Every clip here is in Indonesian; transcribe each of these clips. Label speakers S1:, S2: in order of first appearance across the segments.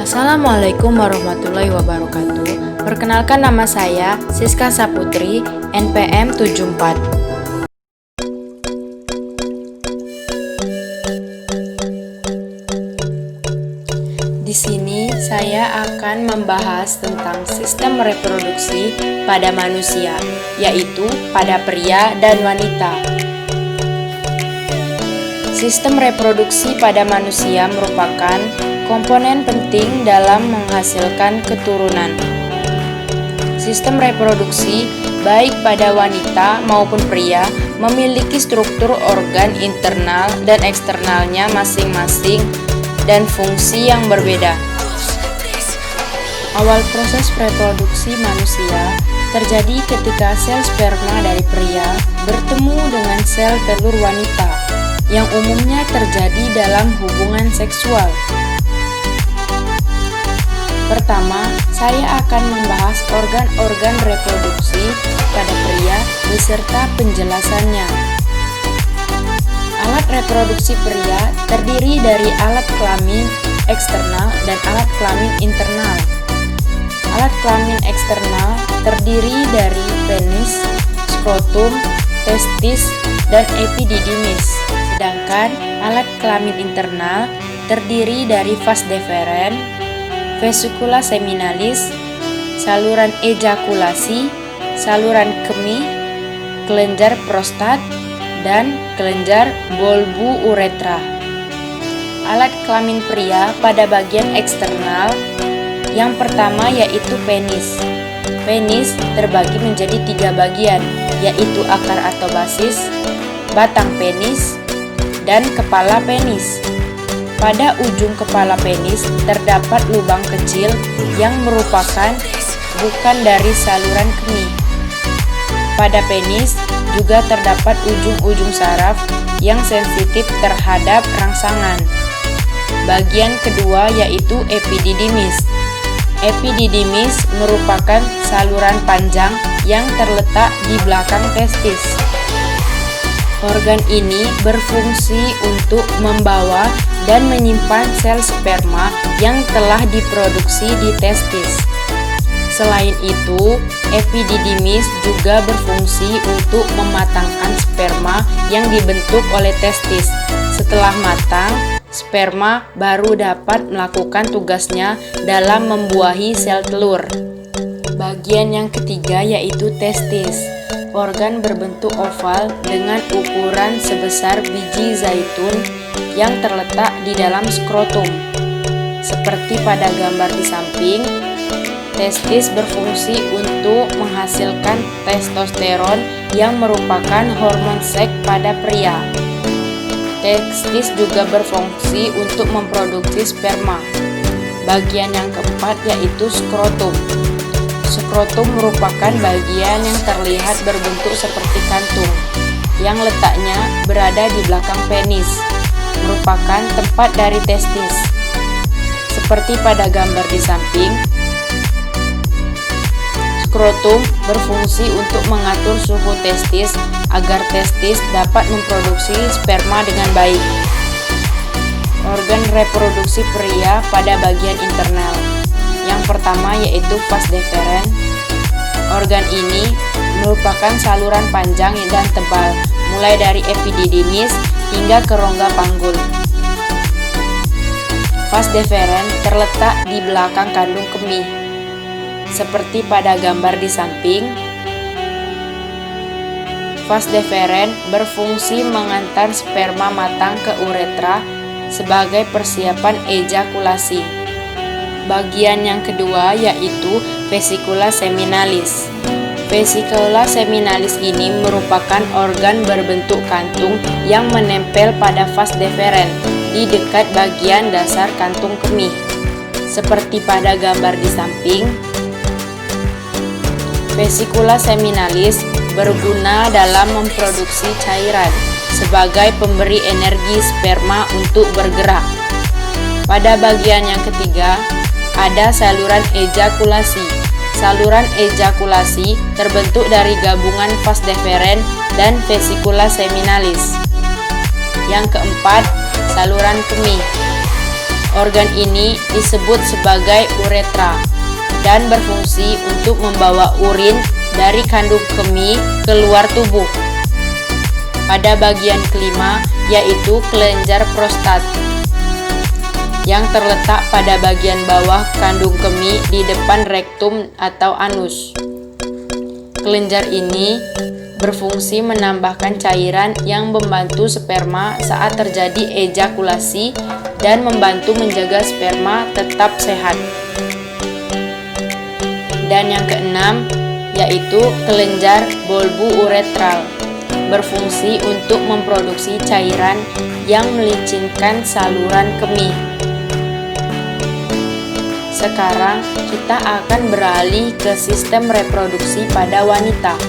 S1: Assalamualaikum warahmatullahi wabarakatuh. Perkenalkan, nama saya Siska Saputri, NPM 74. Di sini saya akan membahas tentang sistem reproduksi pada manusia, yaitu pada pria dan wanita. Sistem reproduksi pada manusia merupakan komponen penting dalam menghasilkan keturunan. Sistem reproduksi, baik pada wanita maupun pria, memiliki struktur organ internal dan eksternalnya masing-masing dan fungsi yang berbeda. Awal proses reproduksi manusia terjadi ketika sel sperma dari pria bertemu dengan sel telur wanita, yang umumnya terjadi dalam hubungan seksual. Pertama, saya akan membahas organ-organ reproduksi pada pria beserta penjelasannya. Alat reproduksi pria terdiri dari alat kelamin eksternal dan alat kelamin internal. Alat kelamin eksternal terdiri dari penis, skrotum, testis, dan epididymis. Sedangkan alat kelamin internal terdiri dari vas deferens, vesicula seminalis, saluran ejakulasi, saluran kemih, kelenjar prostat, dan kelenjar bulbu uretra. Alat kelamin pria pada bagian eksternal yang pertama yaitu penis. Penis terbagi menjadi 3 bagian, yaitu akar atau basis, batang penis, dan kepala penis. Pada ujung kepala penis terdapat lubang kecil yang merupakan bukan dari saluran kemih. Pada penis juga terdapat ujung-ujung saraf yang sensitif terhadap rangsangan. Bagian kedua yaitu epididymis. Epididymis merupakan saluran panjang yang terletak di belakang testis. Organ ini berfungsi untuk membawa dan menyimpan sel sperma yang telah diproduksi di testis. Selain itu, epididymis juga berfungsi untuk mematangkan sperma yang dibentuk oleh testis. Setelah matang, sperma baru dapat melakukan tugasnya dalam membuahi sel telur. Bagian yang ketiga yaitu testis. Organ berbentuk oval dengan ukuran sebesar biji zaitun yang terletak di dalam skrotum. Seperti pada gambar di samping, testis berfungsi untuk menghasilkan testosteron yang merupakan hormon seks pada pria. Testis juga berfungsi untuk memproduksi sperma. Bagian yang keempat yaitu skrotum. Skrotum merupakan bagian yang terlihat berbentuk seperti kantung, yang letaknya berada di belakang penis, merupakan tempat dari testis. Seperti pada gambar di samping, skrotum berfungsi untuk mengatur suhu testis agar testis dapat memproduksi sperma dengan baik. Organ reproduksi pria pada bagian internal. Yang pertama yaitu vas deferens. Organ ini merupakan saluran panjang dan tebal, mulai dari epididymis hingga ke rongga panggul. Vas deferens terletak di belakang kandung kemih. Seperti pada gambar di samping, vas deferens berfungsi mengantar sperma matang ke uretra sebagai persiapan ejakulasi. Bagian yang kedua yaitu vesicula seminalis. Vesicula seminalis ini merupakan organ berbentuk kantung yang menempel pada vas deferens di dekat bagian dasar kantung kemih. Seperti pada gambar di samping, vesicula seminalis berguna dalam memproduksi cairan sebagai pemberi energi sperma untuk bergerak. Pada bagian yang ketiga, ada saluran ejakulasi. Saluran ejakulasi terbentuk dari gabungan vas deferens dan vesicula seminalis. Yang keempat, saluran kemih. Organ ini disebut sebagai uretra dan berfungsi untuk membawa urin dari kandung kemih keluar tubuh. Pada bagian kelima yaitu kelenjar prostat yang terletak pada bagian bawah kandung kemih di depan rektum atau anus. Kelenjar ini berfungsi menambahkan cairan yang membantu sperma saat terjadi ejakulasi dan membantu menjaga sperma tetap sehat. Dan yang keenam yaitu kelenjar bulbu uretral, berfungsi untuk memproduksi cairan yang melicinkan saluran kemih. Sekarang kita akan beralih ke sistem reproduksi pada wanita.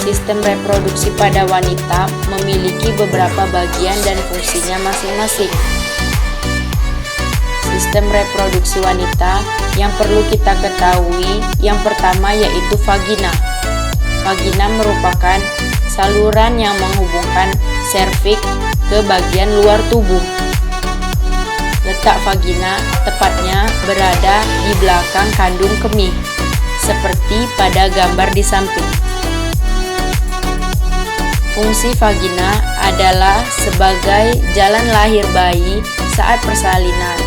S1: Sistem reproduksi pada wanita memiliki beberapa bagian dan fungsinya masing-masing. Sistem reproduksi wanita yang perlu kita ketahui yang pertama yaitu vagina. Vagina merupakan saluran yang menghubungkan serviks ke bagian luar tubuh. Letak vagina tepatnya berada di belakang kandung kemih, seperti pada gambar di samping. Fungsi vagina adalah sebagai jalan lahir bayi saat persalinan,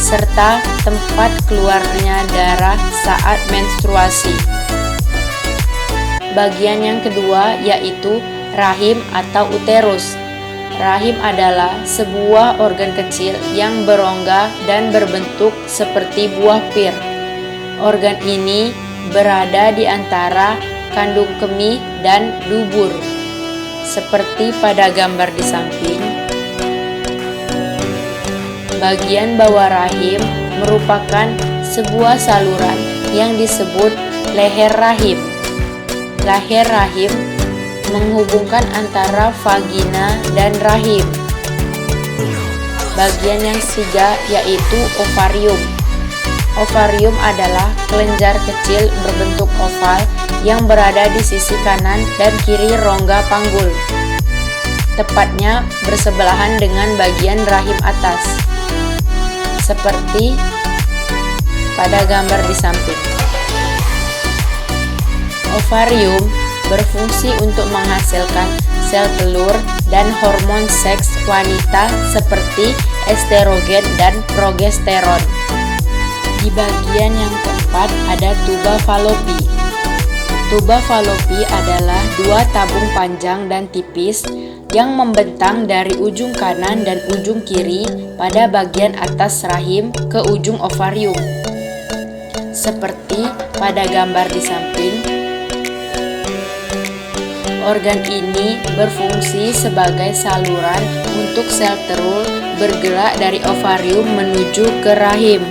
S1: serta tempat keluarnya darah saat menstruasi. Bagian yang kedua yaitu rahim atau uterus. Rahim adalah sebuah organ kecil yang berongga dan berbentuk seperti buah pir. Organ ini berada di antara kandung kemih dan dubur, seperti pada gambar di samping. Bagian bawah rahim merupakan sebuah saluran yang disebut leher rahim. Leher rahim menghubungkan antara vagina dan rahim. Bagian yang ketiga yaitu ovarium. Ovarium adalah kelenjar kecil berbentuk oval yang berada di sisi kanan dan kiri rongga panggul, tepatnya bersebelahan dengan bagian rahim atas, seperti pada gambar di samping. Ovarium berfungsi untuk menghasilkan sel telur dan hormon seks wanita seperti estrogen dan progesteron. Di bagian yang keempat ada tuba Fallopi. Tuba Fallopi adalah dua tabung panjang dan tipis yang membentang dari ujung kanan dan ujung kiri pada bagian atas rahim ke ujung ovarium, seperti pada gambar di samping. Organ ini berfungsi sebagai saluran untuk sel telur bergerak dari ovarium menuju ke rahim.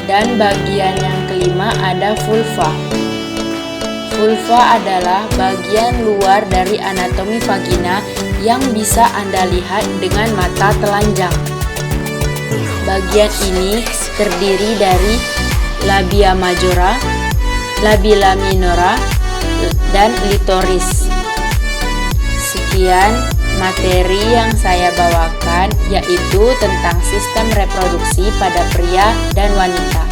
S1: Dan bagian yang kelima ada vulva. Vulva adalah bagian luar dari anatomi vagina yang bisa Anda lihat dengan mata telanjang. Bagian ini terdiri dari labia majora, labia minora, dan klitoris. Sekian materi yang saya bawakan, yaitu tentang sistem reproduksi pada pria dan wanita.